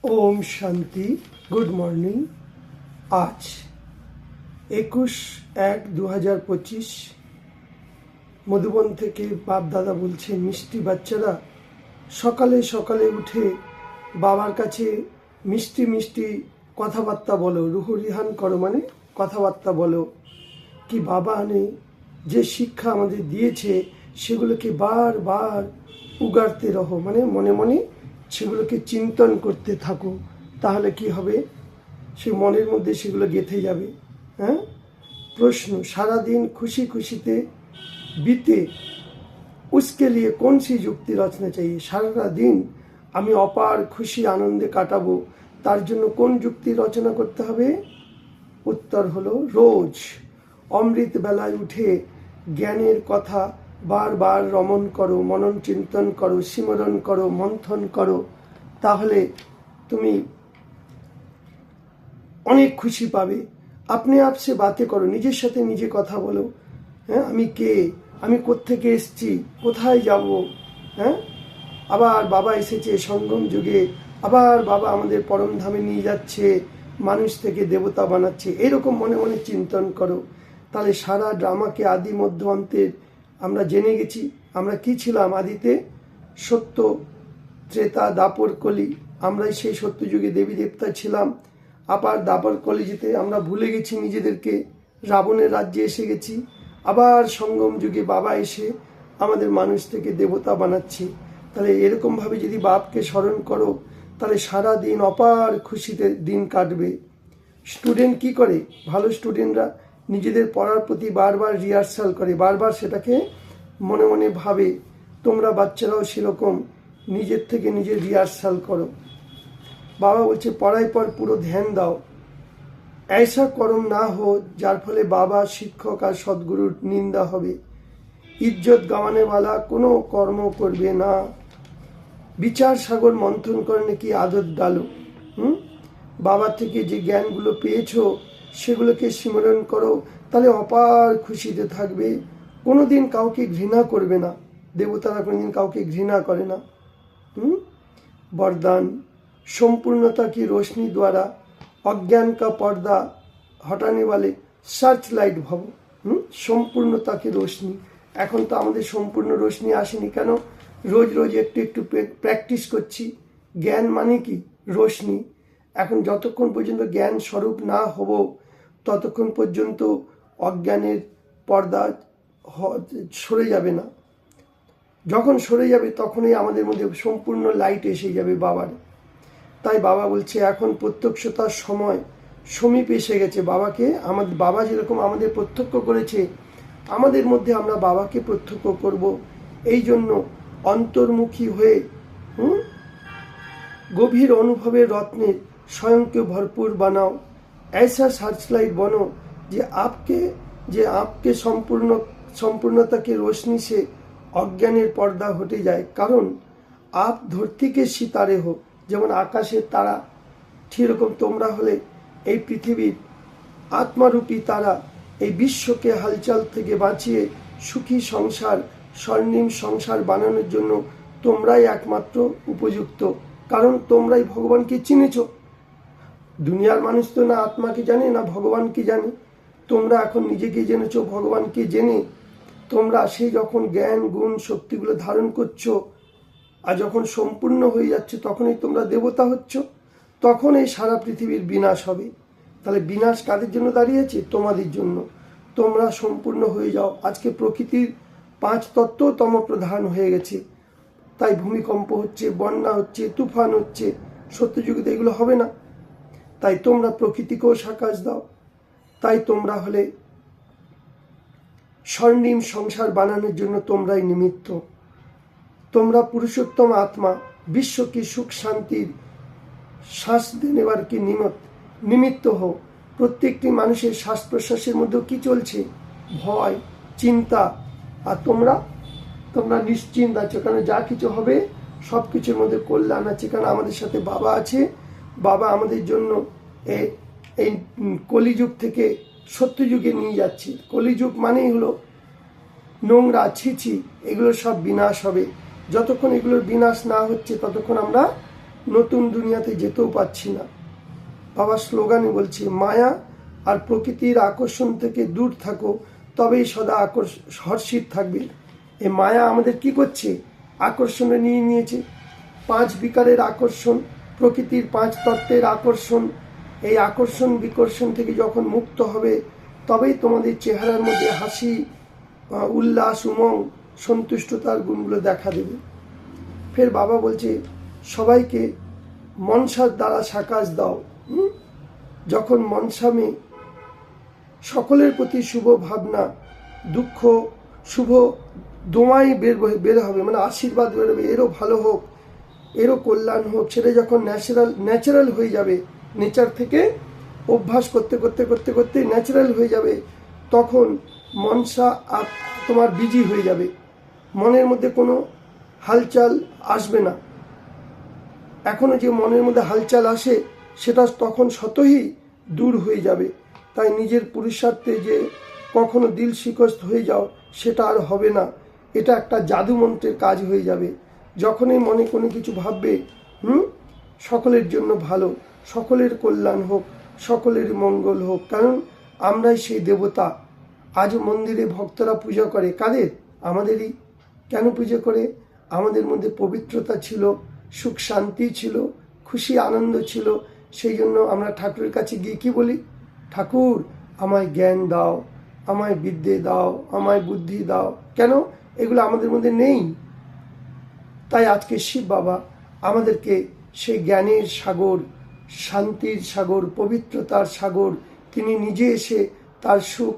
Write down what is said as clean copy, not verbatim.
Om Shanti. Good morning. आज 21/1/2025 মধুবন থেকে বাপ দাদা বলছে, মিষ্টি বাচ্চারা সকালে সকালে উঠে বাবার কাছে মিষ্টি মিষ্টি কথাবার্তা বলো, রুহু রিহান করো, মানে কথাবার্তা বলো কি বাবা নেই যে শিক্ষা আমাদের দিয়েছে সেগুলোকে বারবার উগারতে রহো, মানে মনে মনে সেগুলোকে চিন্তন করতে থাকো। তাহলে কি হবে, সে মনের মধ্যে সেগুলো গেঁথে যাবে। হ্যাঁ, প্রশ্ন, সারাদিন খুশি খুশিতে बीते उसके लिए कौन सी যুক্তি রচনা चाहिए। সারা দিন আমি অপার খুশি আনন্দে কাটাবো, তার জন্য কোন যুক্তি রচনা করতে হবে? উত্তর হলো রোজ অমৃত বেলায় উঠে জ্ঞানের কথা বারবার রমণ করো, মনন চিন্তন করো, সিমরণ করো, মন্থন করো। তাহলে তুমি অনেক খুশি পাবে। আপনি আপসে বাতে করো, নিজের সাথে নিজে কথা বলো। হ্যাঁ, আমি কে, আমি কোত্থেকে এসেছি, কোথায় যাব। হ্যাঁ, আবার বাবা এসেছে সঙ্গম যুগে, আবার বাবা আমাদের পরম ধামে নিয়ে যাচ্ছে, মানুষ থেকে দেবতা বানাচ্ছে, এরকম মনে মনে চিন্তন করো। তাহলে সারা ড্রামাকে আদি মধ্য অন্তের আমরা জেনে গেছি। আমরা কি ছিলাম আদিতে? সত্য, ত্রেতা, দাপর, কলি। আমরাই সেই সত্য যুগে দেবী দেবতা ছিলাম। আবার দাপর কলিজিতে আমরা ভুলে গেছি নিজেদেরকে, রাবণের রাজ্যে এসে গেছি। আবার সঙ্গম যুগে বাবা এসে আমাদের মানুষ থেকে দেবতা বানাচ্ছে। তাহলে এরকমভাবে যদি বাপকে স্মরণ করো, তাহলে সারা দিন অপার খুশিতে দিন কাটবে। স্টুডেন্ট কি করে? ভালো স্টুডেন্টরা নিজেদের পড়ার প্রতি বারবার রিহার্সাল করে, বারবার সেটাকে মনে মনে ভাবে। তোমরা বাচ্চারাও সেরকম নিজের থেকে নিজের রিহার্সাল করো। বাবা বলছে পড়াই পর পুরো ধ্যান দাও, ऐसा কর্ম না হো যার ফলে বাবা, শিক্ষক আর সদ্গুরুর নিন্দা হবে। ইজ্জত গাওয়ানেওয়ালা কোনো কর্ম করবে না। বিচার সাগর মন্থন করে নাকি আদত ডালো। বাবা থেকে যে জ্ঞানগুলো পেয়েছো সেগুলোকে স্মরণ করো, তাহলে অপার খুশিতে থাকবে। কোনোদিন কাউকে ঘৃণা করবে না। দেবতারা কোনোদিন কাউকে ঘৃণা করে না। वरदान, संपूर्णता की रोशनी द्वारा अज्ञान का पर्दा हटाने वाले সার্চ লাইট ভব। সম্পূর্ণতা কি রোশনি। এখন তো আমাদের সম্পূর্ণ রোশনি আসেনি কেন? রোজ রোজ একটু একটু প্র্যাকটিস করছি। জ্ঞান মানে কি? রোশনি। এখন যতক্ষণ পর্যন্ত জ্ঞান স্বরূপ না হব ততক্ষণ পর্যন্ত অজ্ঞানের পর্দা সরে যাবে না। যখন সরে যাবে তখনই আমাদের মধ্যে সম্পূর্ণ লাইট এসে যাবে বাবার। তাই বাবা বলছে এখন প্রত্যক্ষতার সময় সমীপ এসে গেছে। বাবাকে আমাদের বাবা যেরকম আমাদের প্রত্যক্ষ করেছে, আমাদের মধ্যে আমরা বাবাকে প্রত্যক্ষ করব। এই জন্য অন্তর্মুখী হয়ে গভীর অনুভবের রত্নের স্বয়ংকে ভরপুর বানাও। ऐसा সার্চলাইট বনো যে आपके সম্পূর্ণতা के रोशनी से অজ্ঞানের পর্দা হটে যায়। কারণ আপ ধরতিকে সিতারে হো, যেমন আকাশের তারা, সেরকম তোমরা হলে এই পৃথিবীর আত্মারূপী তারা। এই বিশ্বকে হালচাল থেকে বাঁচিয়ে সুখী সংসার, স্বর্ণিম সংসার বানানোর জন্য তোমরাই একমাত্র উপযুক্ত। কারণ তোমরাই ভগবানকে চিনেছ। দুনিয়ার মানুষ তো না আত্মাকে জানে না ভগবানকে জানে। তোমরা এখন নিজেকে জেনেছ, ভগবানকে জেনে তোমরা সেই যখন জ্ঞান গুণ শক্তিগুলো ধারণ করছো আর যখন সম্পূর্ণ হয়ে যাচ্ছে তখনই তোমরা দেবতা হচ্ছ। তখন এই সারা পৃথিবীর বিনাশ হবে। তাহলে বিনাশ কাদের জন্য দাঁড়িয়েছে? তোমাদের জন্য। তোমরা সম্পূর্ণ হয়ে যাও। আজকে প্রকৃতির 5 তত্ত্ব তমপ্রধান হয়ে গেছে। তাই ভূমিকম্প হচ্ছে, বন্যা হচ্ছে, তুফান হচ্ছে। সত্যযুগে তো এগুলো হবে না। তাই তোমরা প্রকৃতিকেও সাকাশ দাও। তাই তোমরা হলে স্বর্ণিম সংসার বানানোর জন্য তোমরাই নিমিত্ত। তোমরা পুরুষোত্তম আত্মা, বিশ্বকে সুখ শান্তির শ্বাস নেবার কি নিমিত্ত হও। প্রত্যেকটি মানুষের শ্বাস প্রশ্বাসের মধ্যেও কি চলছে? ভয়, চিন্তা। আর তোমরা নিশ্চিন্ত আছো, কারণ যা কিছু হবে সব কিছুর মধ্যে কল্যাণ আছে। কারণ আমাদের সাথে বাবা আছে। বাবা আমাদের জন্য এই কলিযুগ থেকে সত্যযুগে নিয়ে যাচ্ছে। কলিযুগ মানেই হলো নোংরা, ছিছি, এগুলো সব বিনাশ হবে। যতক্ষণ এগুলোর বিনাশ না হচ্ছে ততক্ষণ আমরা নতুন দুনিয়াতে যেতেও পারছি না। বাবা স্লোগানে বলছে, মায়া আর প্রকৃতির আকর্ষণ থেকে দূর থাকো, তবেই সদা হর্ষিত থাকবে। এই মায়া আমাদের কি করছে? আকর্ষণে নিয়ে নিয়েছে। 5 বিকারের আকর্ষণ, প্রকৃতির 5 তত্ত্বের আকর্ষণ। এই আকর্ষণ বিকর্ষণ থেকে যখন মুক্ত হবে, তবেই তোমাদের চেহারার মধ্যে হাসি, উল্লাস, উমং, সন্তুষ্টতার গুণগুলো দেখা দেবে। ফের বাবা বলছে, সবাইকে মনসার দ্বারা সাকাশ দাও। যখন মনসামে সকলের প্রতি শুভ ভাবনা, দুঃখ, শুভ দোয়াই বের হবে, মানে আশীর্বাদ বেরোবে, এরও ভালো হোক, এরও কল্যাণ হোক, সেটা যখন ন্যাচারাল হয়ে যাবে, নেচার থেকে অভ্যাস করতে করতে করতে করতে ন্যাচারাল হয়ে যাবে, তখন মনসা তোমার বিজি হয়ে যাবে। মনের মধ্যে কোনো হালচাল আসবে না। এখনো যে মনের মধ্যে হালচাল আসে, সেটা তখন স্বতই দূর হয়ে যাবে। তাই নিজের পুরুষার্থে যে কখনো দিল শিকস্ত হয়ে যাও, সেটা আর হবে না। এটা একটা জাদু মন্ত্রের কাজ হয়ে যাবে। যখনই মনে কোনো কিছু ভাববে, সকলের জন্য ভালো, সকলের কল্যাণ হোক, সকলের মঙ্গল হোক, কারণ আমরাই সেই দেবতা। আজ মন্দিরে ভক্তরা পূজা করে কাদের? আমাদেরই। কেন পুজো করে? আমাদের মধ্যে পবিত্রতা ছিল, সুখ শান্তি ছিল, খুশি আনন্দ ছিল। সেই জন্য আমরা ঠাকুরের কাছে গিয়ে কি বলি? ঠাকুর, আমায় জ্ঞান দাও, আমায় বিদ্যে দাও, আমায় বুদ্ধি দাও। কেন? এগুলো আমাদের মধ্যে নেই। তাই আজকে শিব বাবা আমাদেরকে সেই জ্ঞানের সাগর, শান্তির সাগর, পবিত্রতার সাগর, তিনি নিজে এসে তার সুখ